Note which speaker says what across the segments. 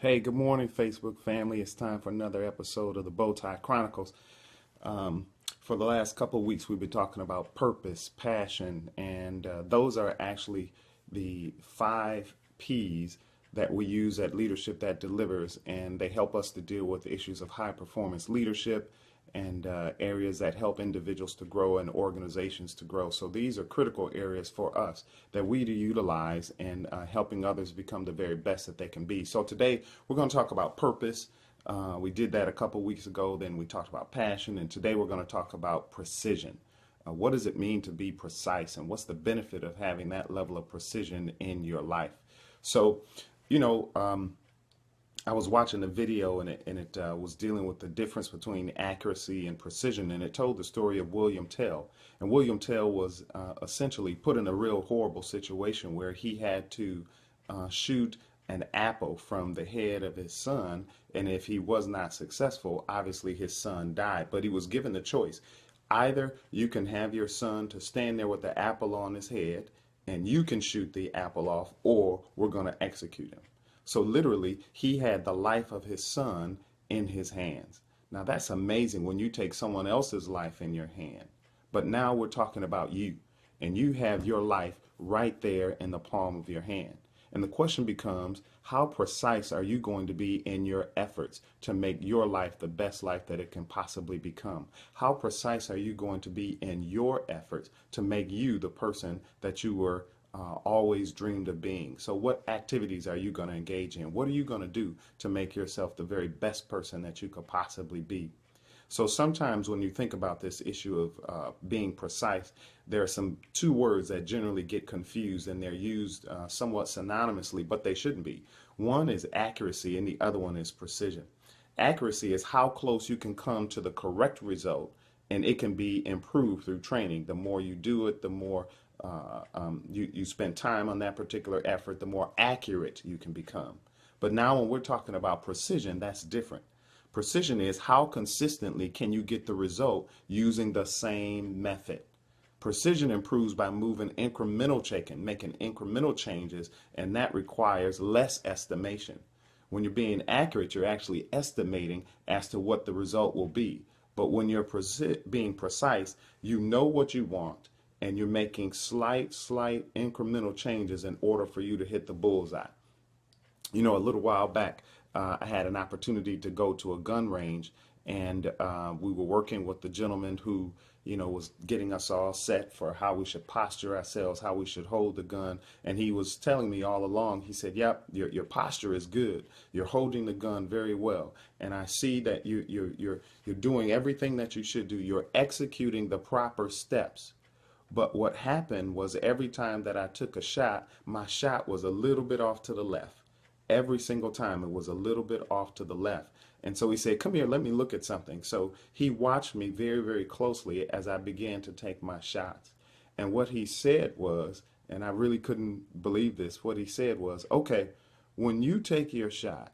Speaker 1: Hey, good morning, Facebook family. It's time for another episode of the Tie Chronicles. Um, for the last couple of weeks, we've been talking about purpose, passion, and those are actually the 5 P's that we use at Leadership That Delivers, and they help us to deal with issues of high performance leadership and areas that help individuals to grow and organizations to grow. So these are critical areas for us that we to utilize in helping others become the very best that they can be. So today we're going to talk about purpose. We did that a couple weeks ago. Then we talked about passion, and today we're going to talk about precision. What does it mean to be precise, and what's the benefit of having that level of precision in your life? So, you know, I was watching a video and it was dealing with the difference between accuracy and precision, and it told the story of William Tell. And William Tell was essentially put in a real horrible situation where he had to shoot an apple from the head of his son, and if he was not successful, obviously his son died. But he was given the choice. Either you can have your son to stand there with the apple on his head, and you can shoot the apple off, or we're going to execute him. So literally, he had the life of his son in his hands. Now that's amazing when you take someone else's life in your hand. But now we're talking about you, and you have your life right there in the palm of your hand. And the question becomes, how precise are you going to be in your efforts to make your life the best life that it can possibly become? How precise are you going to be in your efforts to make you the person that you were always dreamed of being? So what activities are you going to engage in? What are you going to do to make yourself the very best person that you could possibly be? So sometimes when you think about this issue of being precise, there are some 2 words that generally get confused, and they're used somewhat synonymously, but they shouldn't be. One is accuracy and the other one is precision. Accuracy is how close you can come to the correct result, and it can be improved through training. The more you do it, the more you spend time on that particular effort, the more accurate you can become. But now when we're talking about precision, that's different. Precision is how consistently can you get the result using the same method. Precision improves by moving making incremental changes, and that requires less estimation. When you're being accurate, you're actually estimating as to what the result will be. But when you're being precise, you know what you want, and you're making slight incremental changes in order for you to hit the bullseye. You know, a little while back, I had an opportunity to go to a gun range, and we were working with the gentleman who, was getting us all set for how we should posture ourselves, how we should hold the gun. And he was telling me all along, he said, yep, your posture is good. You're holding the gun very well. And I see that you're doing everything that you should do. You're executing the proper steps. But what happened was every time that I took a shot, my shot was a little bit off to the left. Every single time it was a little bit off to the left. And so he said, come here, let me look at something. So he watched me very, very closely as I began to take my shots. And what he said was, and I really couldn't believe this, what he said was, okay, when you take your shot,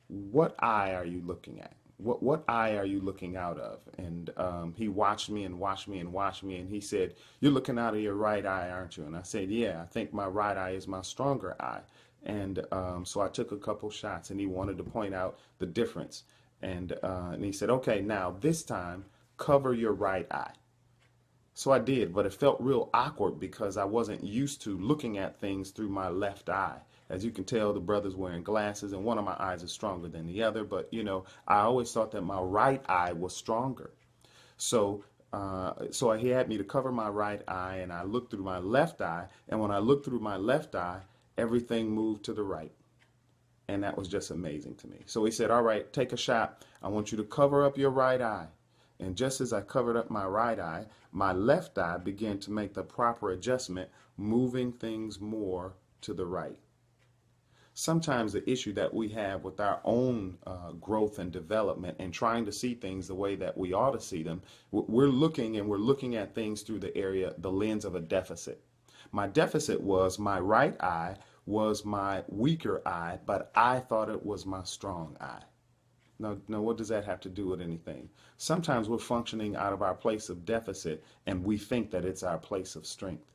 Speaker 1: what eye are you looking at? What eye are you looking out of? And he watched me and watched me and watched me, and he said, you're looking out of your right eye, aren't you? And I said, yeah, I think my right eye is my stronger eye. And so I took a couple shots, and he wanted to point out the difference. And he said, okay, now this time, cover your right eye. So I did, but it felt real awkward because I wasn't used to looking at things through my left eye. As you can tell, the brother's wearing glasses, and one of my eyes is stronger than the other. But, I always thought that my right eye was stronger. So he had me to cover my right eye, and I looked through my left eye. And when I looked through my left eye, everything moved to the right. And that was just amazing to me. So he said, all right, take a shot. I want you to cover up your right eye. And just as I covered up my right eye, my left eye began to make the proper adjustment, moving things more to the right. Sometimes the issue that we have with our own growth and development and trying to see things the way that we ought to see them, we're looking at things through the lens of a deficit. My deficit was my right eye was my weaker eye, but I thought it was my strong eye. Now, what does that have to do with anything? Sometimes we're functioning out of our place of deficit, and we think that it's our place of strength.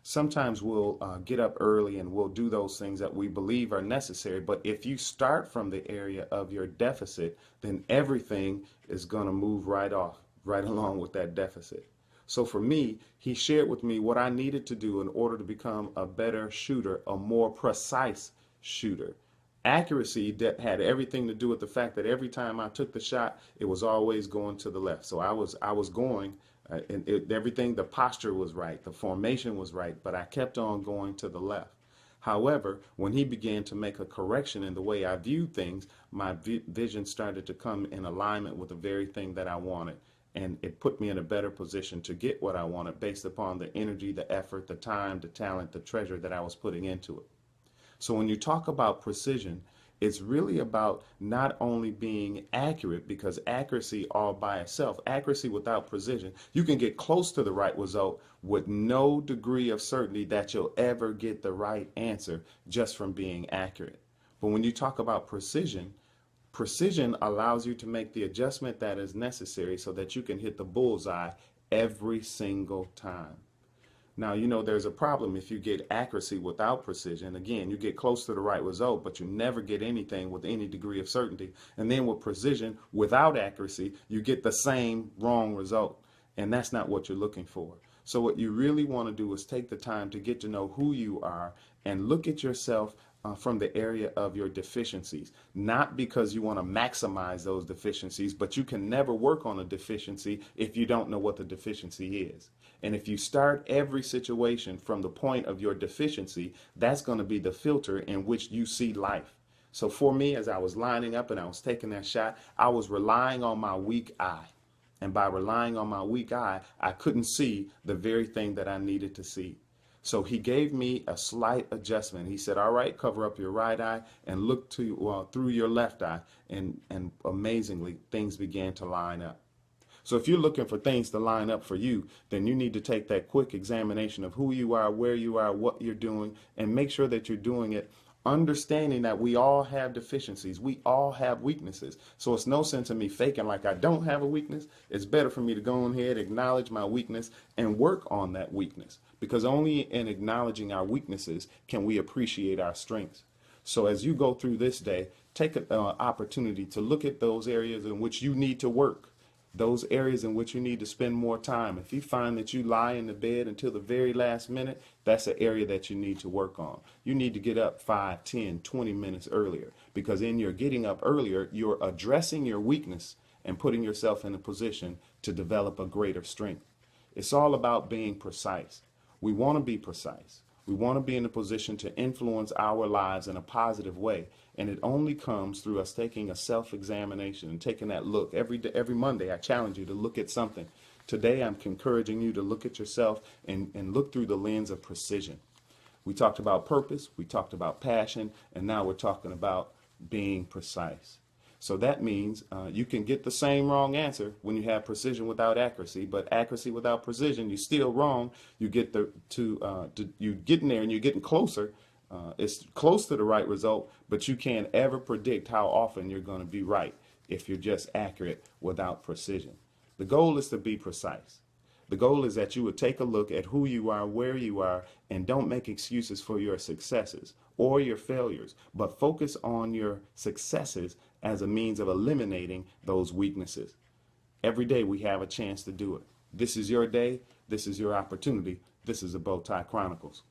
Speaker 1: Sometimes we'll get up early and we'll do those things that we believe are necessary. But if you start from the area of your deficit, then everything is going to move right off, right along with that deficit. So for me, he shared with me what I needed to do in order to become a better shooter, a more precise shooter. Accuracy that had everything to do with the fact that every time I took the shot, it was always going to the left. So I was going, everything, the posture was right, the formation was right, but I kept on going to the left. However, when he began to make a correction in the way I viewed things, my vision started to come in alignment with the very thing that I wanted. And it put me in a better position to get what I wanted based upon the energy, the effort, the time, the talent, the treasure that I was putting into it. So when you talk about precision, it's really about not only being accurate, because accuracy all by itself, accuracy without precision, you can get close to the right result with no degree of certainty that you'll ever get the right answer just from being accurate. But when you talk about precision, precision allows you to make the adjustment that is necessary so that you can hit the bullseye every single time. Now, there's a problem if you get accuracy without precision. Again, you get close to the right result, but you never get anything with any degree of certainty. And then with precision, without accuracy, you get the same wrong result. And that's not what you're looking for. So what you really want to do is take the time to get to know who you are and look at yourself from the area of your deficiencies, not because you want to maximize those deficiencies, but you can never work on a deficiency if you don't know what the deficiency is. And if you start every situation from the point of your deficiency, that's going to be the filter in which you see life. So for me, as I was lining up and I was taking that shot, I was relying on my weak eye. And by relying on my weak eye, I couldn't see the very thing that I needed to see. So he gave me a slight adjustment. He said, all right, cover up your right eye and look through your left eye. And amazingly, things began to line up. So if you're looking for things to line up for you, then you need to take that quick examination of who you are, where you are, what you're doing, and make sure that you're doing it understanding that we all have deficiencies. We all have weaknesses. So it's no sense in me faking like I don't have a weakness. It's better for me to go ahead, acknowledge my weakness, and work on that weakness. Because only in acknowledging our weaknesses can we appreciate our strengths. So as you go through this day, take an opportunity to look at those areas in which you need to work. Those areas in which you need to spend more time. If you find that you lie in the bed until the very last minute, that's an area that you need to work on. You need to get up 5, 10, 20 minutes earlier, because in your getting up earlier, you're addressing your weakness and putting yourself in a position to develop a greater strength. It's all about being precise. We want to be precise. We want to be in a position to influence our lives in a positive way. And it only comes through us taking a self-examination and taking that look. Every day, every Monday, I challenge you to look at something. Today, I'm encouraging you to look at yourself and look through the lens of precision. We talked about purpose, we talked about passion, and now we're talking about being precise. So that means you can get the same wrong answer when you have precision without accuracy, but accuracy without precision, you're still wrong. You get you getting there and you're getting closer. It's close to the right result, but you can't ever predict how often you're going to be right if you're just accurate without precision. The goal is to be precise. The goal is that you would take a look at who you are, where you are, and don't make excuses for your successes or your failures, but focus on your successes as a means of eliminating those weaknesses. Every day we have a chance to do it. This is your day. This is your opportunity. This is the Tie Chronicles.